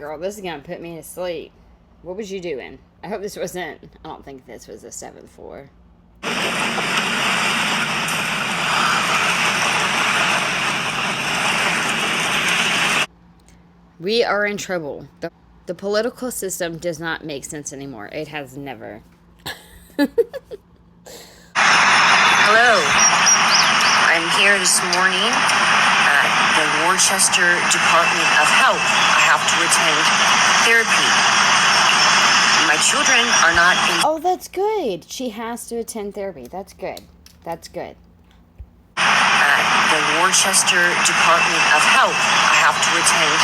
girl, this is gonna put me to sleep. What was you doing? I hope this wasn't... I don't think this was the 7th floor. We are in trouble. The political system does not make sense anymore. It has never. Hello. I'm here this morning at the Worcester Department of Health. I have to attend therapy. My children are not in... Oh, that's good. She has to attend therapy. That's good. That's good. At the Worcester Department of Health. I have to attend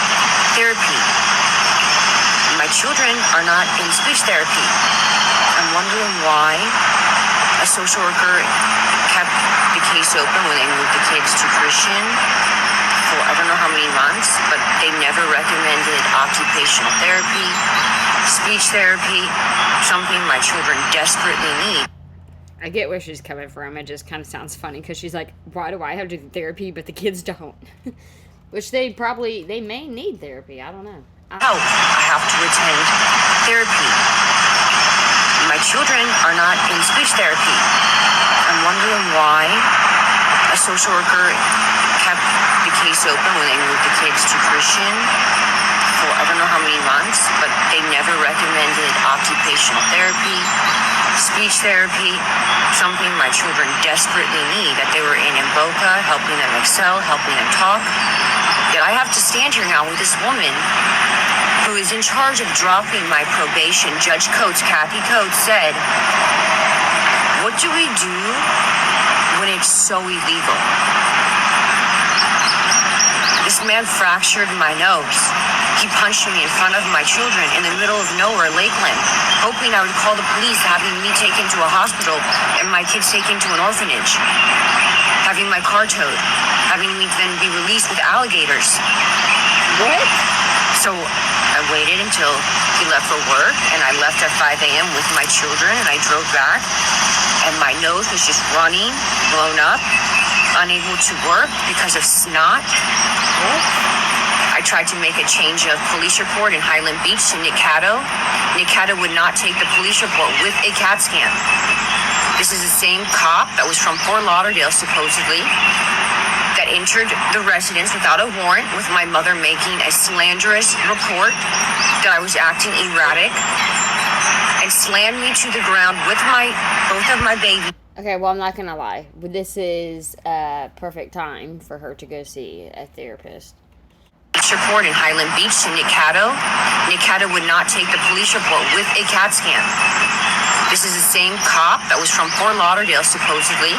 therapy. My children are not in speech therapy. I'm wondering why a social worker kept the case open when they moved the kids to Christian for I don't know how many months, but they never recommended occupational therapy, speech therapy, something my children desperately need. I get where she's coming from. It just kind of sounds funny because she's like, why do I have to do therapy but the kids don't? Which they may need therapy. I don't know. I have to attend therapy. My children are not in speech therapy. I'm wondering why a social worker kept the case open when they moved the kids to Christian for I don't know how many months, but they never recommended occupational therapy, speech therapy, something my children desperately need, that they were in Boca, helping them excel, helping them talk. Yet I have to stand here now with this woman who is in charge of dropping my probation. Judge Coates, Kathy Coates, said, what do we do when it's so illegal? This man fractured my nose. He punched me in front of my children in the middle of nowhere, Lakeland, hoping I would call the police, having me taken to a hospital and my kids taken to an orphanage, having my car towed, having me then be released with alligators. What? So I waited until he left for work, and I left at 5 a.m. with my children, and I drove back, and my nose was just running, blown up, unable to work because of snot. What? I tried to make a change of police report in Highland Beach to Nick Caddo. Nick Caddo would not take the police report with a CAT scan. This is the same cop that was from Fort Lauderdale, supposedly, that entered the residence without a warrant, with my mother making a slanderous report that I was acting erratic, and slammed me to the ground with both of my babies. Okay, well, I'm not gonna lie. This is a perfect time for her to go see a therapist. Report in Highland Beach to Nick Caddo. Nick Caddo would not take the police report with a CAT scan. This is the same cop that was from Fort Lauderdale, supposedly,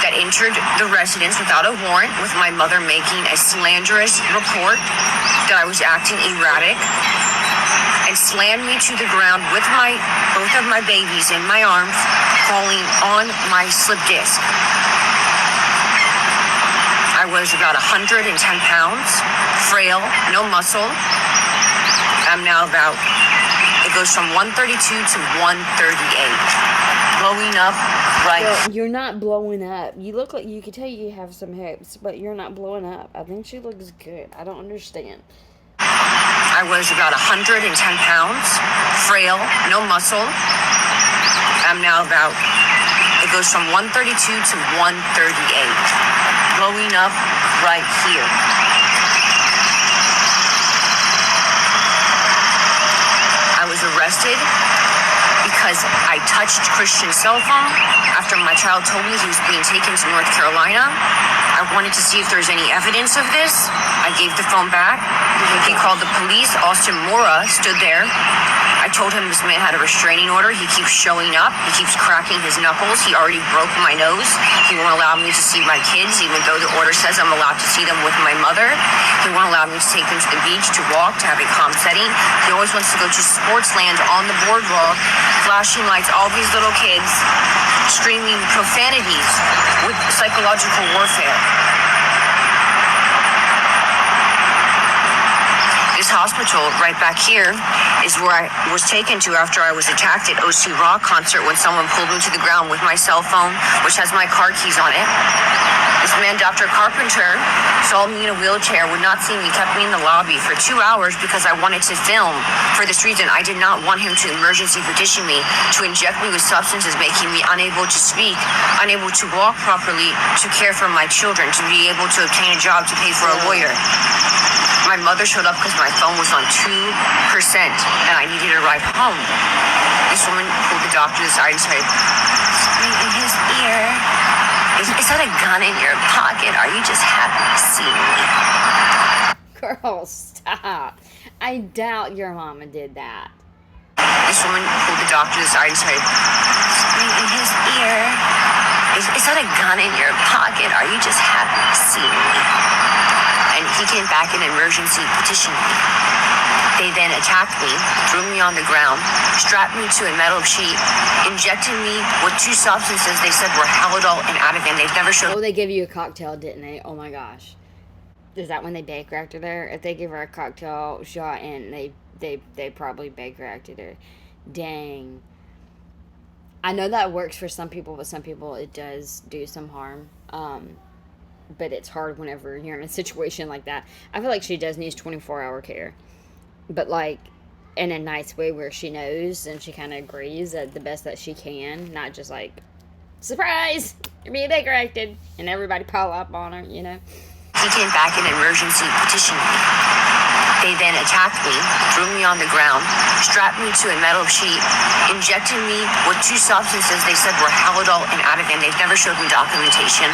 that entered the residence without a warrant, with my mother making a slanderous report that I was acting erratic, and slammed me to the ground with both of my babies in my arms, falling on my slip disc. I was about 110 pounds, frail, no muscle. I'm now it goes from 132 to 138. Blowing up right. Well, you're not blowing up. You look like, you can tell you have some hips, but you're not blowing up. I think she looks good. I don't understand. I was about 110 pounds, frail, no muscle. I'm now it goes from 132 to 138. Blowing up right here. I was arrested because I touched Christian's cell phone after my child told me he was being taken to North Carolina. I wanted to see if there's any evidence of this. I gave the phone back. He called the police. Austin Mora stood there. I told him this man had a restraining order. He keeps showing up. He keeps cracking his knuckles. He already broke my nose. He won't allow me to see my kids, even though the order says I'm allowed to see them with my mother. He won't allow me to take them to the beach, to walk, to have a calm setting. He always wants to go to Sportsland on the boardwalk, flashing lights, all these little kids screaming profanities with psychological warfare. This hospital right back here is where I was taken to after I was attacked at OC Rock concert, when someone pulled me to the ground with my cell phone, which has my car keys on it. This man, Dr. Carpenter, saw me in a wheelchair, would not see me, kept me in the lobby for 2 hours because I wanted to film. For this reason, I did not want him to emergency petition me, to inject me with substances making me unable to speak, unable to walk properly, to care for my children, to be able to obtain a job, to pay for a lawyer. My mother showed up because my phone was on 2% and I needed a ride home. This woman pulled the doctor aside and said, "Scream in his ear. Is that a gun in your pocket? Are you just happy to see me?" Girl, stop. I doubt your mama did that. This woman pulled the doctor aside and said, "Scream in his ear. Is that a gun in your pocket? Are you just happy to see me?" And he came back and emergency petitioned me. They then attacked me, threw me on the ground, strapped me to a metal sheet, injected me with 2 substances they said were Halidol and Ativan. They've never shown. Oh, they gave you a cocktail, didn't they? Oh my gosh. Is that when they bake racked her there? If they give her a cocktail shot and they probably bake racked her. Dang. I know that works for some people, but some people it does do some harm. But it's hard whenever you're in a situation like that. I feel like she does need 24-hour care. But, like, in a nice way where she knows and she kind of agrees at the best that she can. Not just like, surprise! You're being bake-racked. And everybody pile up on her, you know? He came back and emergency petitioned me. They then attacked me, threw me on the ground, strapped me to a metal sheet, injected me with 2 substances they said were Halidol and Ativan. They've never showed me documentation.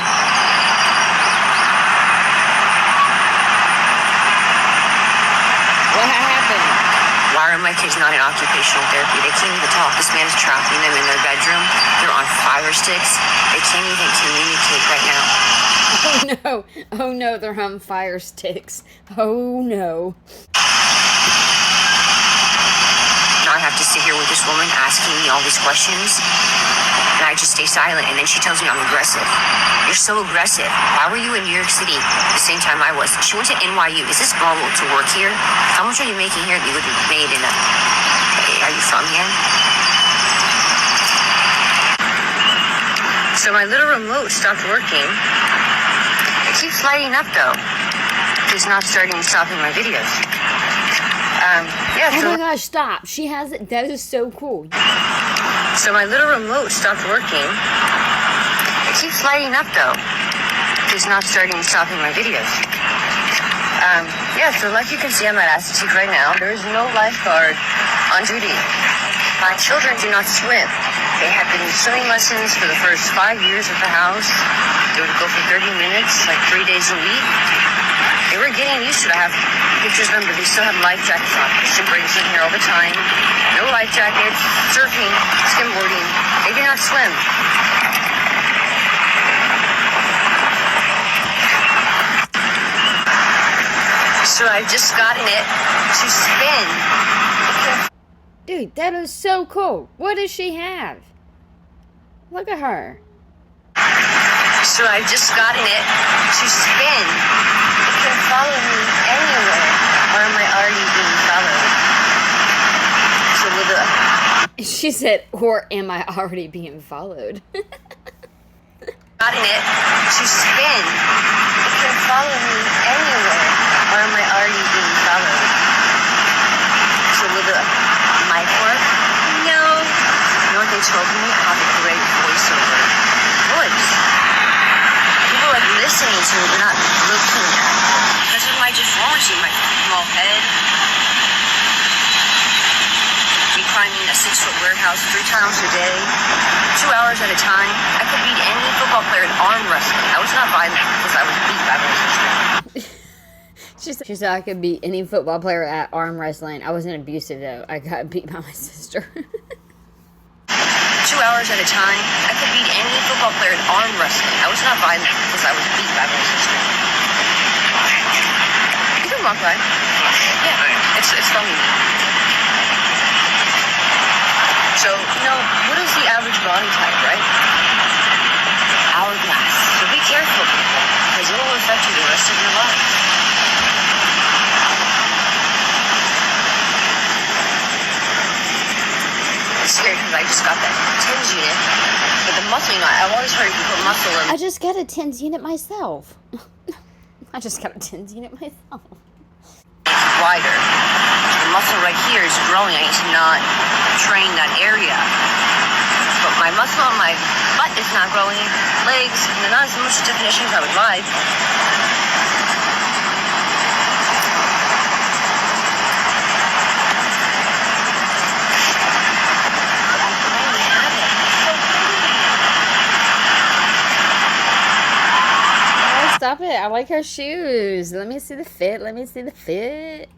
What happened? Why are my kids not in occupational therapy? They can't even talk. This man is trapping them in their bedroom. They're on fire sticks. They can't even communicate right now. Oh no. Oh no, they're on fire sticks. Oh no. Now I have to sit here with this woman asking me all these questions. And I just stay silent. And then she tells me I'm aggressive. You're so aggressive. Why were you in New York City the same time I was? She went to NYU. Is this normal to work here? How much are you making here that you would have made in a... Are you from here? So my little remote stopped working. It keeps lighting up though. It's not starting stopping my videos. Oh my gosh, stop. She has it. That is so cool. So my little remote stopped working. It keeps lighting up though. It's not starting stopping my videos. So like you can see, I'm at Assateague right now. There is no lifeguard on duty. My children do not swim. They have been swimming lessons for the first 5 years at the house. They would go for 30 minutes, like 3 days a week. They were getting used to it. I have pictures of them, but they still have life jackets on. Christian brings them here all the time. No life jackets, surfing, skimboarding. They do not swim. So I've just gotten it to spin. Dude, that is so cool. What does she have? Look at her. So I've just gotten it to spin. It can follow me anywhere. Or am I already being followed? So with the... She said, or am I already being followed? Gotten it to spin. It can follow me anywhere. Or am I already being followed? So with the mic work? No. You know what they told me? I have a great voiceover voice. People like listening to it, but not looking at it. Because of my deformity, my small head. Me climbing a 6-foot warehouse 3 times a day, 2 hours at a time. I could beat any football player in arm wrestling. I was not violent because I was beat by my sister. She said I could beat any football player at arm wrestling. I wasn't abusive though. I got beat by my sister. 2 hours at a time. I could beat any football player in arm wrestling. I was not violent because I was beat by my sister. You can walk by. Yeah, it's from me. So, what is the average body type, right? Hourglass. So be careful, people, because it will affect you the rest of your life. It's scary because I just got that TIMS unit. But the muscle, I've always heard if you put muscle muscle I just got a TENS unit myself. I just got a TENS unit myself. wider. The muscle right here is growing. I need to not train that area. But my muscle on my butt is not growing. Legs, not as much definition as I would like. Stop it. I like her shoes. Let me see the fit. Let me see the fit.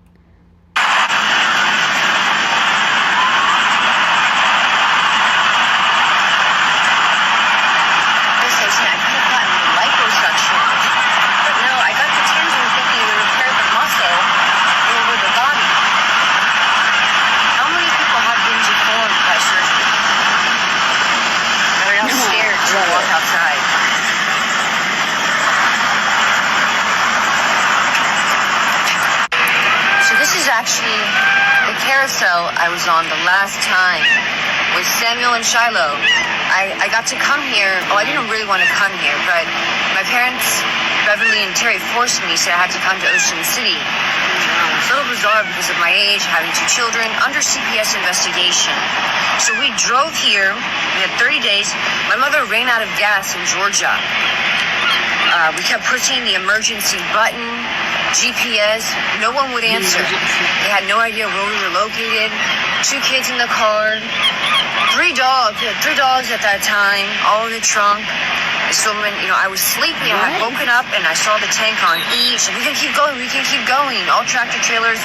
Actually, the carousel I was on the last time with Samuel and Shiloh. I got to come here. Oh, I didn't really want to come here, but my parents, Beverly and Terry, forced me, said I had to come to Ocean City. It's a little bizarre because of my age, having 2 children, under CPS investigation. So we drove here. We had 30 days. My mother ran out of gas in Georgia. We kept pushing the emergency button. GPS, no one would answer. They had no idea where we were located. 2 kids in the car, 3 dogs. We had 3 dogs at that time, all in the trunk. So when, I was sleeping, I had woken up and I saw the tank on E. So we can keep going, we can keep going. All tractor trailers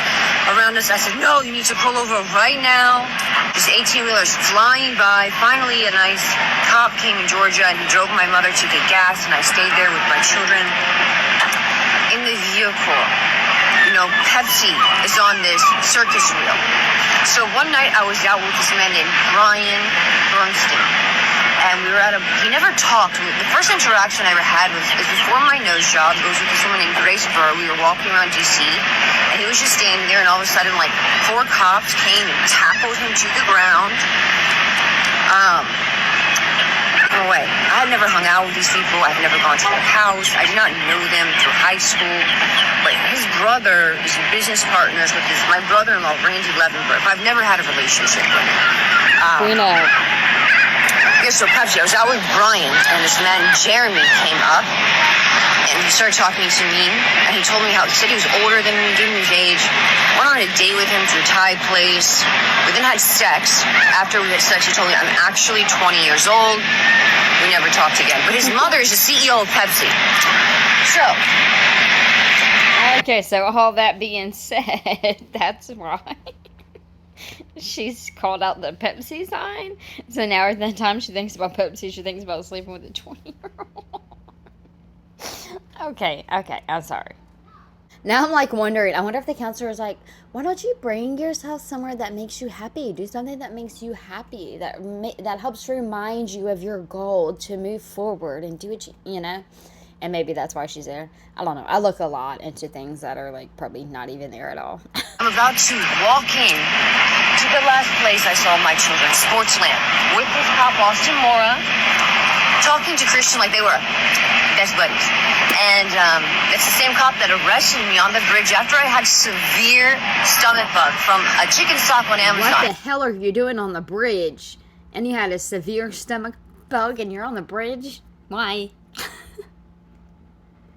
around us. I said, no, you need to pull over right now. Just 18-wheelers flying by. Finally, a nice cop came in Georgia and he drove my mother to get gas, and I stayed there with my children. In the vehicle, Pepsi is on this circus wheel. So one night I was out with this man named Brian Bernstein, and we were he never talked. The first interaction I ever had was before my nose job. It was with this woman named Grace Burr. We were walking around DC, and he was just standing there, and all of a sudden, 4 cops came and tackled him to the ground. No way. I had never hung out with these people. I've never gone to their house. I did not know them through high school. But his brother is business partners with my brother-in-law, Randy Levenberg. I've never had a relationship with him. We know. Yeah, so Pepsi, I was out with Brian, and this man, Jeremy, came up, and he started talking to me, and he told me he said he was older than me, gave me his age. Went on a date with him to a Thai place. We then had sex. After we had sex, he told me I'm actually 20 years old. We never talked again. But his mother is the CEO of Pepsi. So. Okay, so all that being said, that's why she's called out the Pepsi sign. So now every time she thinks about Pepsi, she thinks about sleeping with a 20-year-old. Okay, I'm sorry. Now I'm wondering, I wonder if the counselor is why don't you bring yourself somewhere that makes you happy? Do something that makes you happy, that helps remind you of your goal to move forward and do what you know? And maybe that's why she's there. I don't know. I look a lot into things that are probably not even there at all. I'm about to walk in to the last place I saw my children, Sportsland, with this cop, Austin Mora, talking to Christian like they were best buddies. And it's the same cop that arrested me on the bridge after I had severe stomach bug from a chicken stock on Amazon. What the hell are you doing on the bridge? And you had a severe stomach bug and you're on the bridge? Why?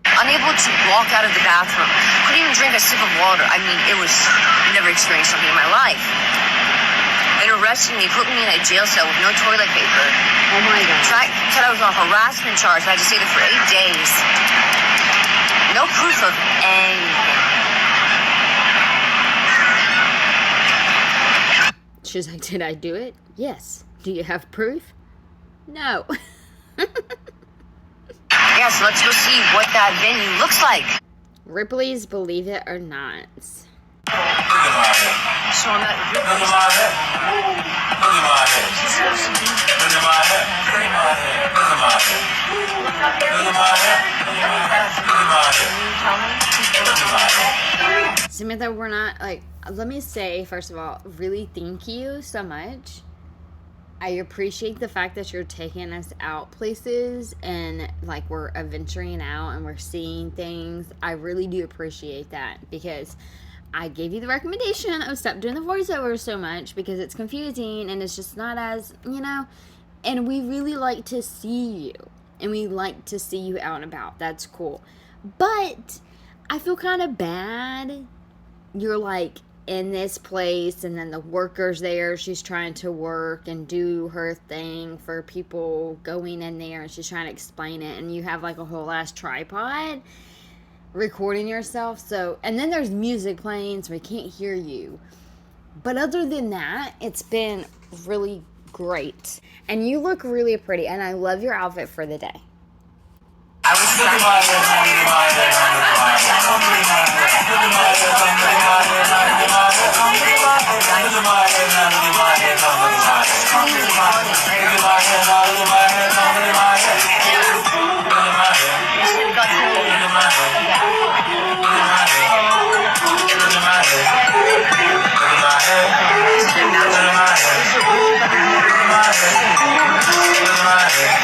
Unable to walk out of the bathroom. Couldn't even drink a sip of water. I mean, I've never experienced something in my life. They arrested me, put me in a jail cell with no toilet paper. Oh my God. Said I was on a harassment charge. I had to stay there for 8 days. No proof of anything. She's like, did I do it? Yes. Do you have proof? No. Yeah, so let's go see what that venue looks like. Ripley's Believe It or Not. So I'm at Samantha, we're not let me say, first of all, really thank you so much. I appreciate the fact that you're taking us out places and like we're venturing out and we're seeing things. I really do appreciate that because I gave you the recommendation of stop doing the voiceover so much because it's confusing and it's just not as, and we really like to see you and we like to see you out and about. That's cool. But I feel kind of bad. You're like in this place and then the worker's there, she's trying to work and do her thing for people going in there and she's trying to explain it and you have like a whole ass tripod recording yourself. So, and then there's music playing so we can't hear you, but other than that, it's been really great and you look really pretty and I love your outfit for the day. I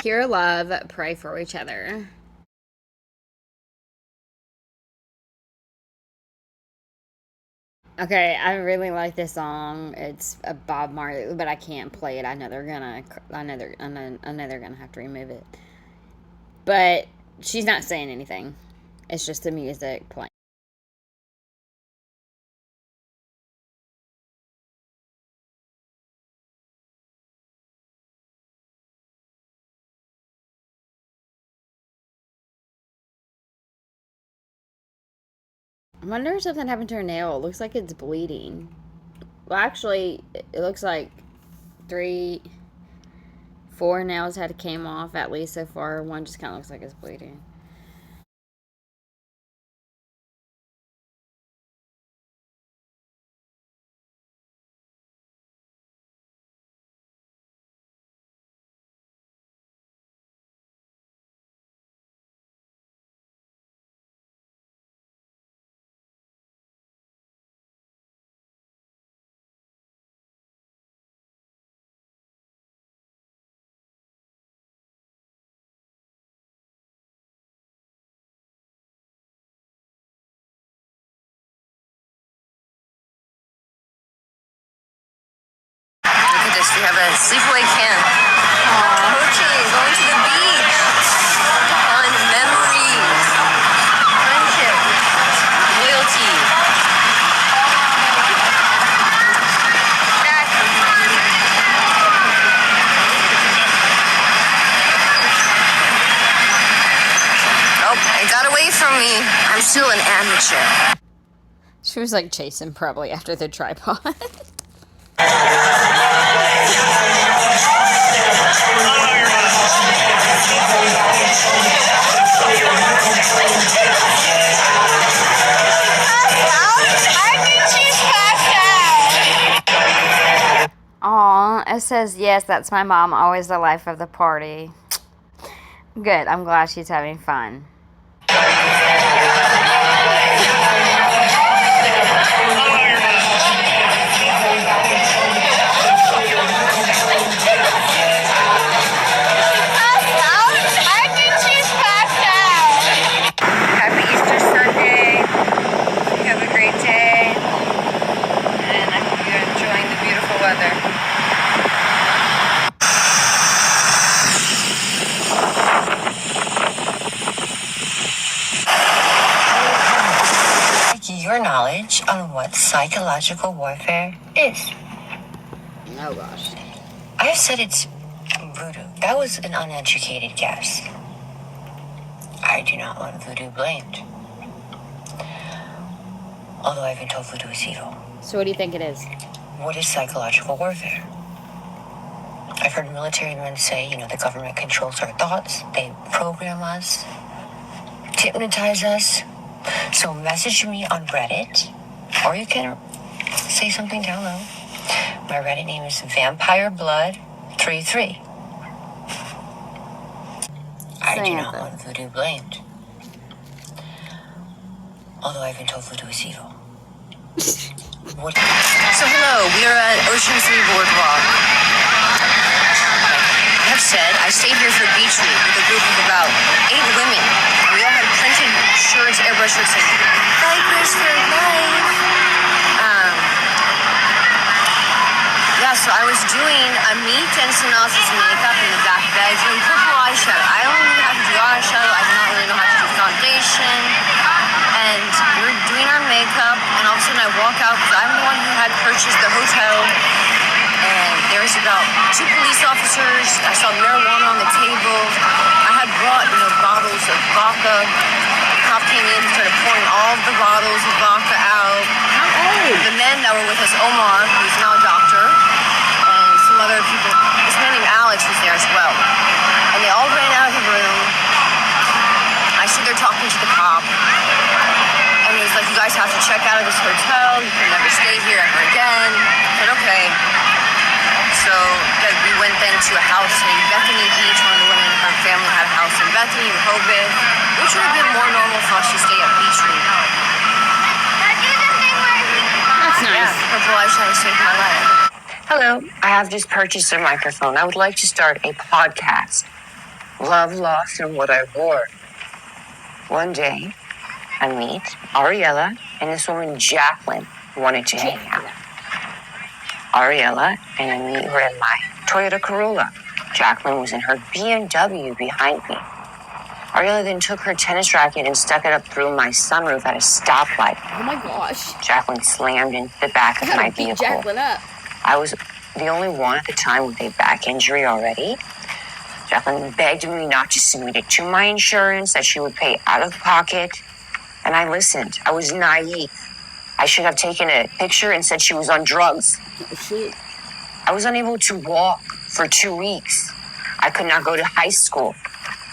Pure love, pray for each other. Okay, I really like this song. It's a Bob Marley, but I can't play it. I know they're gonna have to remove it. But she's not saying anything. It's just the music playing. I wonder if something happened to her nail. It looks like it's bleeding. Well, actually, it looks like 4 nails had came off at least so far. One just kind of looks like it's bleeding. We have a sleepaway camp. Coaching, going to the beach. Fun memories. Friendship. Loyalty. Oh, it got away from me. I'm still an amateur. She was like chasing probably after the tripod. Aw, it says, yes, that's my mom, always the life of the party. Good, I'm glad she's having fun. Happy Easter Sunday. Have a great day. And I hope you're enjoying the beautiful weather. Your knowledge on what psychological warfare is. Oh gosh. I said it's voodoo. That was an uneducated guess. I do not want voodoo blamed. Although I've been told voodoo is evil. So what do you think it is? What is psychological warfare? I've heard military men say, the government controls our thoughts. They program us, hypnotize us. So message me on Reddit, or you can say something down low. My Reddit name is VampireBlood33. I do not want voodoo blamed. Although I've been told voodoo is evil. So hello, we are at Ocean City Boardwalk. said, I stayed here for beach week with a group of about 8 women. We all had printed shirts, airbrush shirts, saying, Diapers for life. Yeah, so I was doing a meat and synopsis makeup in the back bedroom, purple eyeshadow. I only knew how to do eyeshadow. I did not really know how to do foundation. And we were doing our makeup, and all of a sudden I walk out because I'm the one who had purchased the hotel. And there was about 2 police officers. I saw marijuana on the table. I had brought, bottles of vodka. The cop came in and started pouring all the bottles of vodka out. The men that were with us, Omar, who's now a doctor, and some other people. This man named Alex was there as well. And they all ran out of the room. I stood there talking to the cop. And he was like, you guys have to check out of this hotel. You can never stay here ever again. I said, okay. So we went then to a house in Bethany Beach. One of the women in her family had a house in Bethany, Rehoboth, which would have been more normal for us to stay at Beach Room. That's nice. Yeah, purple eyeshadow saved my life. Hello, I have just purchased a microphone. I would like to start a podcast. Love, loss, and what I wore. One day, I meet Ariella and this woman, Jacqueline, wanted to hang out. Ariella and I meet her in my Toyota Corolla. Jacqueline was in her BMW behind me. Ariella then took her tennis racket and stuck it up through my sunroof at a stoplight. Oh my gosh. Jacqueline slammed into the back of my vehicle. Jacqueline up. I was the only one at the time with a back injury already. Jacqueline begged me not to submit it to my insurance, that she would pay out of pocket. And I listened. I was naive. I should have taken a picture and said she was on drugs. Oh, shit. I was unable to walk for 2 weeks. I could not go to high school.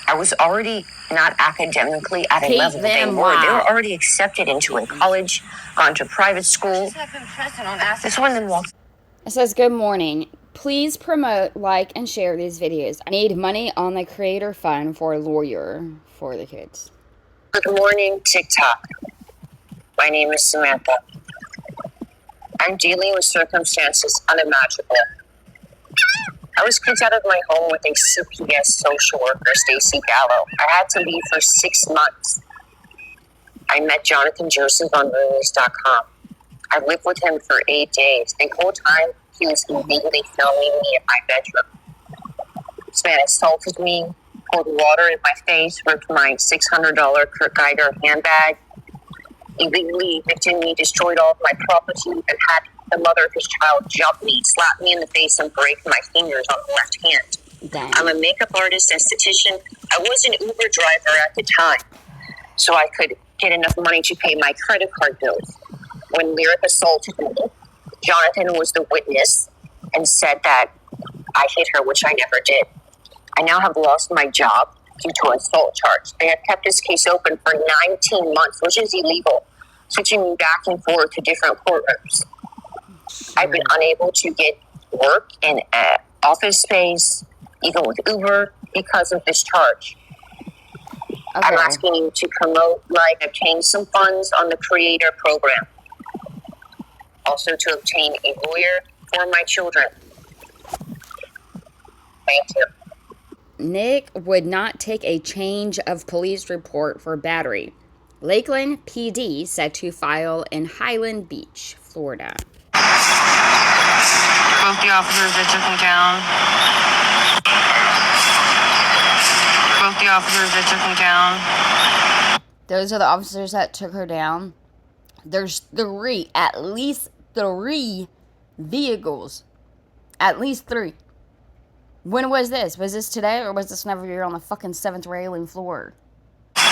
I was already not academically at a level they were. They were already accepted into a college, gone to private school. This one then walked. It says, good morning. Please promote, like, and share these videos. I need money on the creator fund for a lawyer for the kids. Good morning, TikTok. My name is Samantha. I'm dealing with circumstances unimaginable. I was kicked out of my home with a CPS social worker, Stacy Gallo. I had to leave for 6 months. I met Jonathan Joseph on Movies.com. I lived with him for 8 days. The whole time, he was illegally filming me in my bedroom. This man assaulted me, poured water in my face, ripped my $600 Kurt Geiger handbag, illegally evicted me, destroyed all of my property, and had the mother of his child jump me, slap me in the face, and break my fingers on the left hand. Damn. I'm a makeup artist, esthetician. I was an Uber driver at the time, so I could get enough money to pay my credit card bills. When Lyric assaulted me, Jonathan was the witness and said that I hit her, which I never did. I now have lost my job due to an assault charge. They have kept this case open for 19 months, which is illegal, switching me back and forth to different courtrooms. I've been unable to get work in office space, even with Uber, because of this charge. Okay. I'm asking you to promote, obtain some funds on the creator program. Also to obtain a lawyer for my children. Thank you. Nick would not take a change of police report for battery. Lakeland PD set to file in Highland Beach, Florida. Both the officers that took him down. Both the officers that took him down. Those are the officers that took her down. There's at least three vehicles. At least 3. When was this? Was this today, or was this whenever you were on the fucking 7th railing floor? Both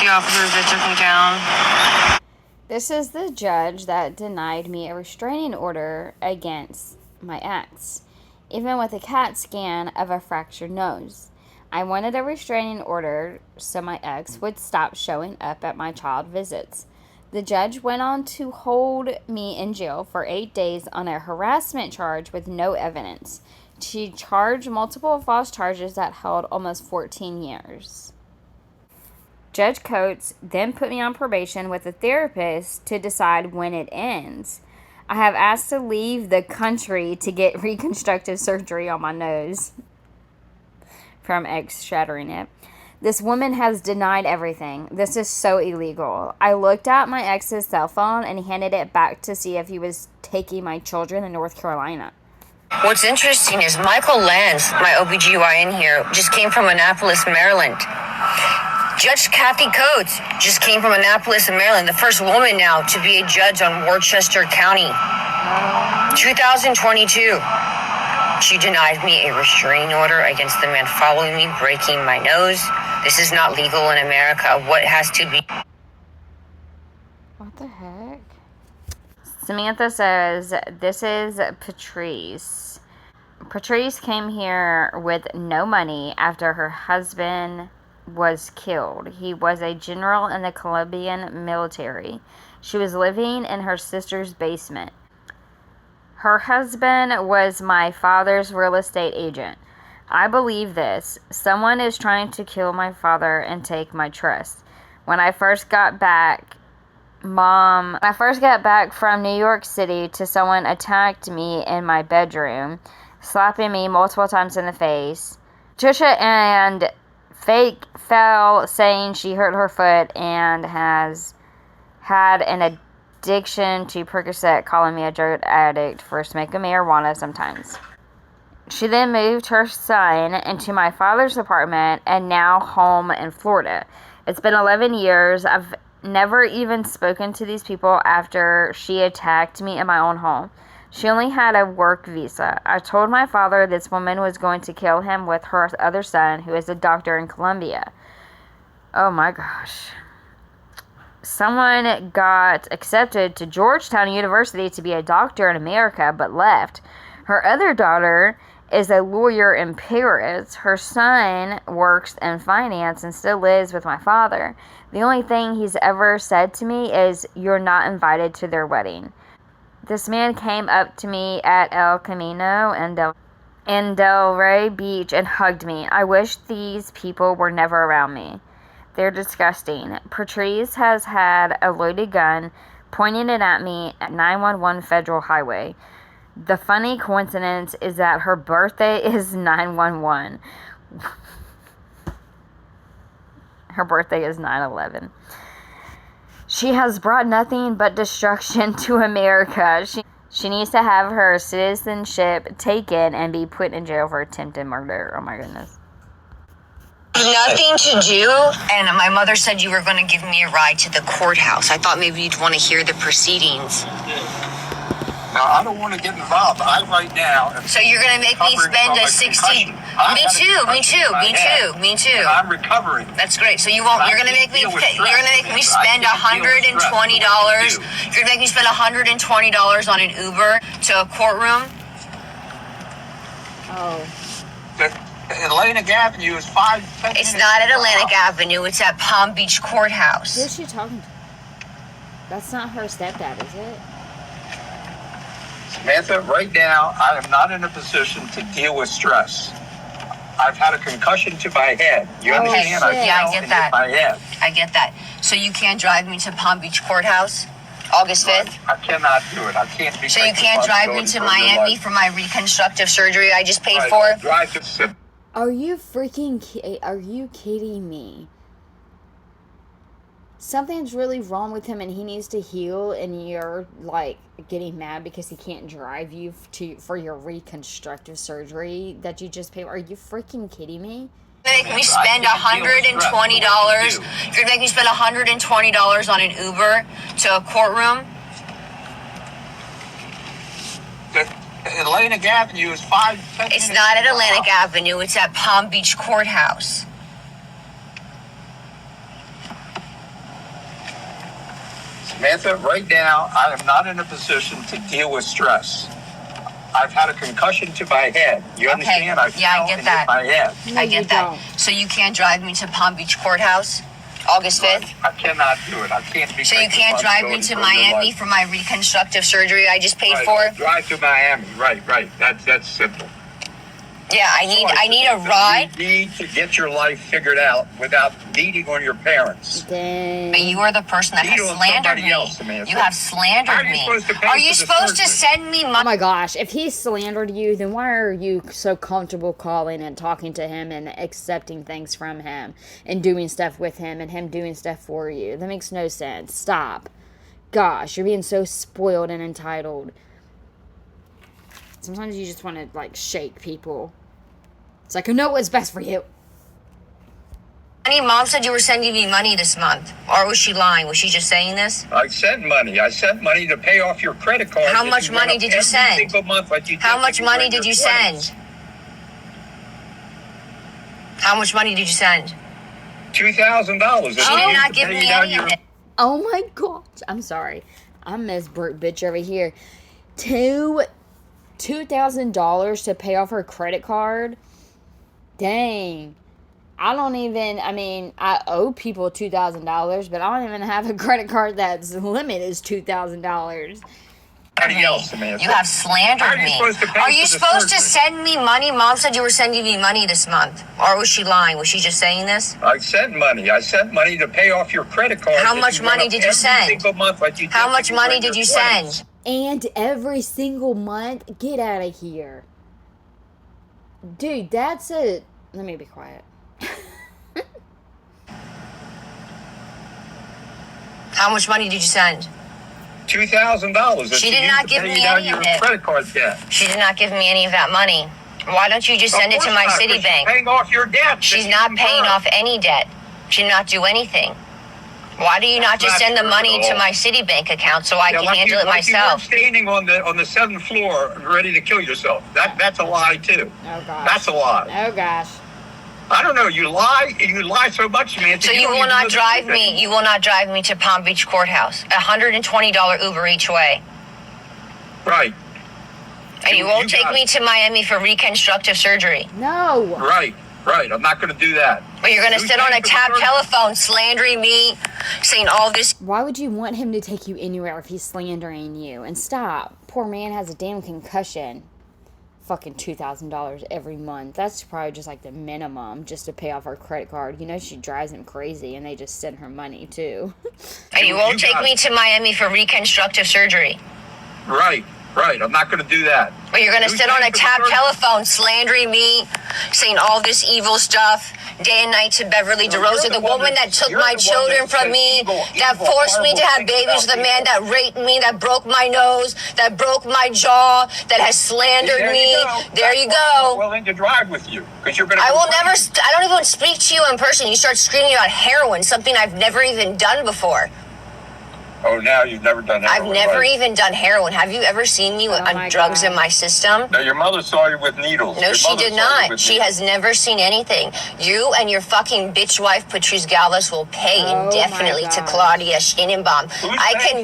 the officers that took him down. This is the judge that denied me a restraining order against my ex, even with a CAT scan of a fractured nose. I wanted a restraining order so my ex would stop showing up at my child visits. The judge went on to hold me in jail for 8 days on a harassment charge with no evidence. She charged multiple false charges that held almost 14 years. Judge Coates then put me on probation with a therapist to decide when it ends. I have asked to leave the country to get reconstructive surgery on my nose. From X shattering it. This woman has denied everything. This is so illegal. I looked at my ex's cell phone and he handed it back to see if he was taking my children to North Carolina. What's interesting is Michael Lanz, my OBGYN here, just came from Annapolis, Maryland. Judge Kathy Coates just came from Annapolis, Maryland, the first woman now to be a judge on Worcester County. 2022. She denied me a restraining order against the man following me, breaking my nose. This is not legal in America. What has to be... What the heck? Samantha says, this is Patrice. Patrice came here with no money after her husband was killed. He was a general in the Colombian military. She was living in her sister's basement. Her husband was my father's real estate agent. I believe this. Someone is trying to kill my father and take my trust. When I first got back from New York City to someone attacked me in my bedroom, slapping me multiple times in the face. Trisha and Fake fell saying she hurt her foot and has had an addiction to Percocet, calling me a drug addict for smoking marijuana sometimes. She then moved her son into my father's apartment and now home in Florida. It's been 11 years. I've never even spoken to these people after she attacked me in my own home. She only had a work visa. I told my father this woman was going to kill him with her other son, who is a doctor in Colombia. Oh my gosh. Someone got accepted to Georgetown University to be a doctor in America, but left. Her other daughter is a lawyer in Paris. Her son works in finance and still lives with my father. The only thing he's ever said to me is, "You're not invited to their wedding." This man came up to me at El Camino in Delray Beach and hugged me. I wish these people were never around me. They're disgusting. Patrice has had a loaded gun pointing it at me at 911 Federal Highway. The funny coincidence is that her birthday is 911. Her birthday is 9/11. She has brought nothing but destruction to America. She needs to have her citizenship taken and be put in jail for attempted murder. Oh my goodness. Nothing to do, and my mother said you were going to give me a ride to the courthouse. I thought maybe you'd want to hear the proceedings. Now, I don't want to get involved. Right now... So you're going to make me spend a 60... Me too. And I'm recovering. That's great. So you're going to make me spend $120. You're going to make me spend $120 on an Uber to a courtroom? Oh. Atlantic Avenue is 5 minutes. It's not at Atlantic Avenue. It's at Palm Beach Courthouse. Who's she talking to? That's not her stepdad, is it? Samantha, right now, I am not in a position to deal with stress. I've had a concussion to my head. You understand? Shit. Yeah, I get that. My head. I get that. So you can't drive me to Palm Beach Courthouse August 5th? I cannot do it. I can't be... So you can't drive me to Miami for my reconstructive surgery I just paid for? Drive to... Are you kidding me? Something's really wrong with him and he needs to heal, and you're like getting mad because he can't drive you for your reconstructive surgery that you just paid. Are you freaking kidding me? Make me spend $120. You're gonna make me spend $120 on an Uber to a courtroom? Atlantic Avenue is 5 minutes. It's not at Atlantic Avenue. It's at Palm Beach Courthouse. Samantha, right now, I am not in a position to deal with stress. I've had a concussion to my head. You understand? I get that. My head. No, I get that. Don't. So you can't drive me to Palm Beach Courthouse August 5th? I cannot do it. I can't be... So you can't drive me to Miami for my reconstructive surgery I just paid for? Drive to Miami. Right. That's simple. Yeah, I need a ride. You need to get your life figured out without beating on your parents. Dang. But you are the person that has slandered me. Else, Samantha. You have slandered me. Are you supposed to send me money? Oh my gosh, if he slandered you, then why are you so comfortable calling and talking to him and accepting things from him and doing stuff with him and him doing stuff for you? That makes no sense. Stop. Gosh, you're being so spoiled and entitled. Sometimes you just want to, like, shake people. It's like, I know what's best for you. Mom said you were sending me money this month. Or was she lying? Was she just saying this? I sent money. I sent money to pay off your credit card. How much money did you send? Single month, like you How much money did you send? How much money did you send? $2,000. She did not give me any of it. Oh my gosh. I'm sorry. I'm Miss Burt bitch over here. $2,000 to pay off her credit card? Dang. I owe people $2,000, but I don't even have a credit card that's limit is $2,000. Else, Samantha. You have slandered me. Are you supposed to send me money? Mom said you were sending me money this month. Or was she lying? Was she just saying this? I sent money. I sent money to pay off your credit card. How much money did you send? Single month, like you How much money did you send? And every single month? Get out of here. Dude, that's a... Let me be quiet. How much money did you send? $2,000. She did not give me any of it. Credit card debt. She did not give me any of that money. Why don't you just send it to my Citibank? She's paying off your debt. She's not paying off any debt. She did not do anything. Why do you not just send the money to my Citibank account so I can handle it myself? You were standing on the 7th floor ready to kill yourself. That's a lie too. Oh gosh. That's a lie. Oh gosh. I don't know. You lie so much, man. So you will not drive me. You will not drive me to Palm Beach Courthouse. $120 Uber each way. Right. And you won't take me to Miami for reconstructive surgery. No. Right. I'm not going to do that. But you're going to sit on a tap telephone slandering me, saying all this. Why would you want him to take you anywhere if he's slandering you? And stop. Poor man has a damn concussion. Fucking $2,000 every month. That's probably just like the minimum just to pay off her credit card. You know, she drives him crazy and they just send her money too. And you won't take me to Miami for reconstructive surgery. Right. I'm not going to do that. But you're going to sit on a tap telephone slandering me, saying all this evil stuff day and night to Beverly DeRosa, the woman that took my children from me, that forced me to have babies, the man that raped me, that broke my nose, that broke my jaw, that has slandered me. There you go. I'm willing to drive with you because you're going to. I don't even speak to you in person. You start screaming about heroin, something I've never even done before. Oh, now you've never done heroin. I've never even done heroin. Have you ever seen me on drugs in my system? No, your mother saw you with needles. No, she did not. She has never seen anything. You and your fucking bitch wife, Patrice Galvez, will pay indefinitely to Claudia Shinenbaum. I can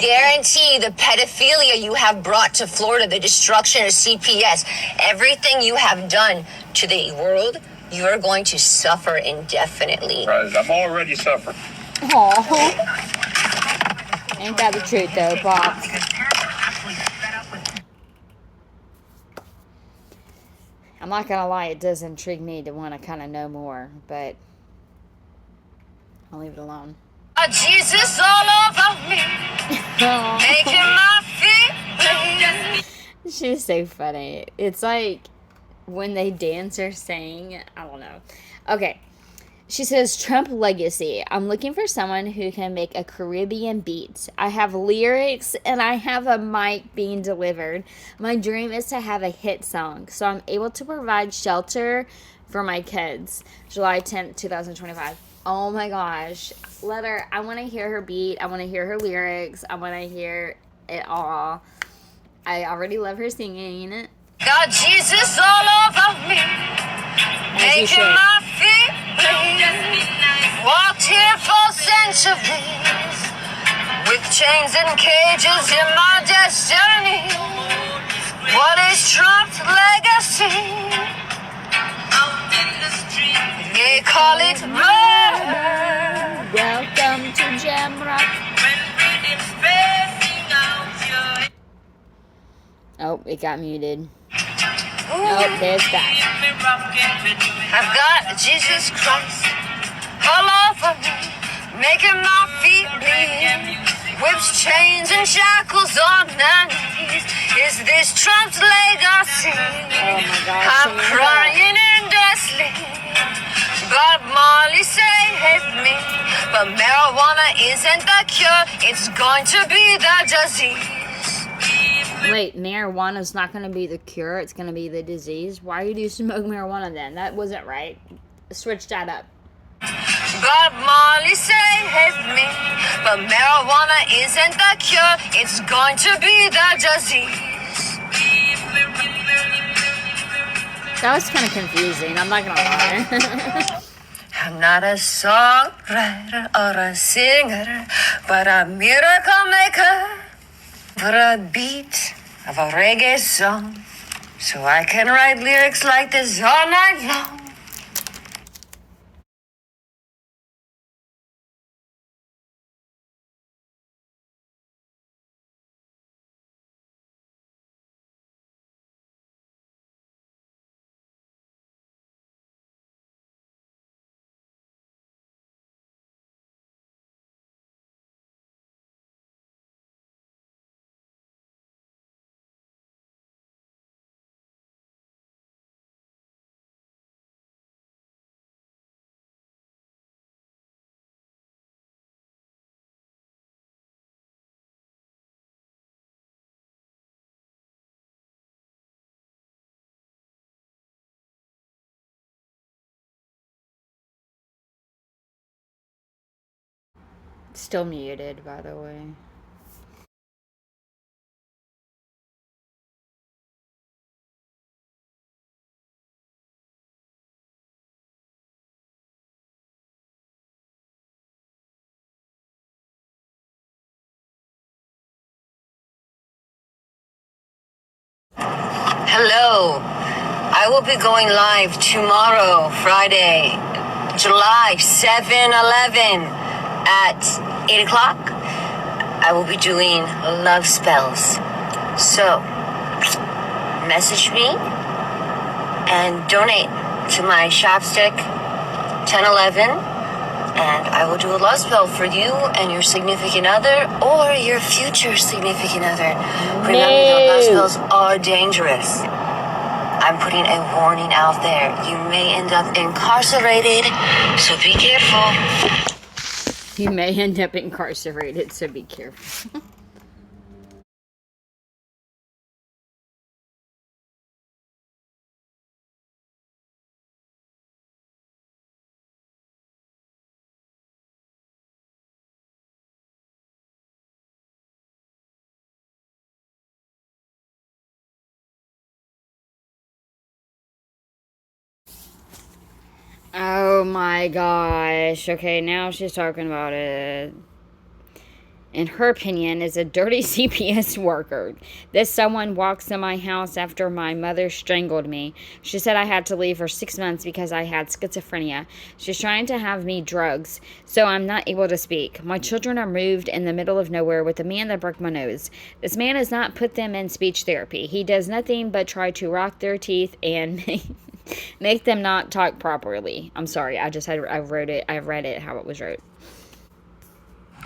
guarantee the pedophilia you have brought to Florida, the destruction of CPS, everything you have done to the world, you are going to suffer indefinitely. Right, I'm already suffering. Aw. Ain't that the truth though, Pops? I'm not gonna lie, it does intrigue me to want to kind of know more, but I'll leave it alone. Jesus all over me, making my feet. She's so funny. It's like when they dance or sing, I don't know. Okay. She says, Trump legacy. I'm looking for someone who can make a Caribbean beat. I have lyrics and I have a mic being delivered. My dream is to have a hit song, so I'm able to provide shelter for my kids. July 10th, 2025. Oh my gosh. Let her, I want to hear her beat. I want to hear her lyrics. I want to hear it all. I already love her singing. Got Jesus all over me, making my feet bleed. Walked here for centuries, with chains and cages in my destiny. What is Trump's legacy? They call it murder. Welcome to Jamrock. Oh, it got muted. Oh, there's that. I've got Jesus Christ all over me, making my feet bleed. Whips, chains, and shackles on my knees. Is this Trump's legacy? Oh my gosh, I'm Samantha. crying endlessly. Bob Marley saved me, but marijuana isn't the cure. It's going to be the disease. Wait, marijuana's not going to be the cure. It's going to be the disease. Why do you smoke marijuana then? That wasn't right. Switch that up. Bob Marley saved me, but marijuana isn't the cure. It's going to be the disease. That was kind of confusing. I'm not going to lie. I'm not a songwriter or a singer, but a miracle maker. Put a beat of a reggae song, so I can write lyrics like this all night long. Still muted, by the way. Hello. I will be going live tomorrow, Friday, July 7/11 at 8 o'clock. I will be doing love spells. So, message me and donate to my Shopstick 1011, and I will do a love spell for you and your significant other or your future significant other. Remember that love spells are dangerous. I'm putting a warning out there. You may end up incarcerated, so be careful. You may end up incarcerated, so be careful. Oh my gosh. Okay, now she's talking about it. In her opinion, is a dirty CPS worker. This someone walks in my house after my mother strangled me. She said I had to leave for 6 months because I had schizophrenia. She's trying to have me drugs, so I'm not able to speak. My children are moved in the middle of nowhere with a man that broke my nose. This man has not put them in speech therapy. He does nothing but try to rock their teeth and make them not talk properly. I'm sorry, I read it how it was wrote.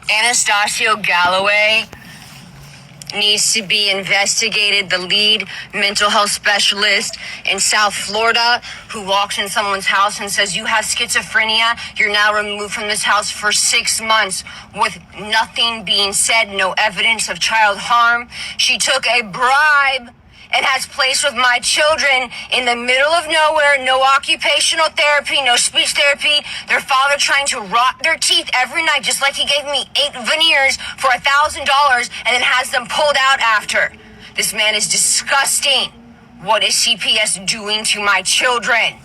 Anastasio Galloway needs to be investigated. The lead mental health specialist in South Florida who walks in someone's house and says, you have schizophrenia, you're now removed from this house for 6 months with nothing being said, no evidence of child harm. She took a bribe and has placed with my children in the middle of nowhere, no occupational therapy, no speech therapy. Their father trying to rot their teeth every night, just like he gave me 8 veneers for $1,000 and then has them pulled out after. This man is disgusting. What is CPS doing to my children?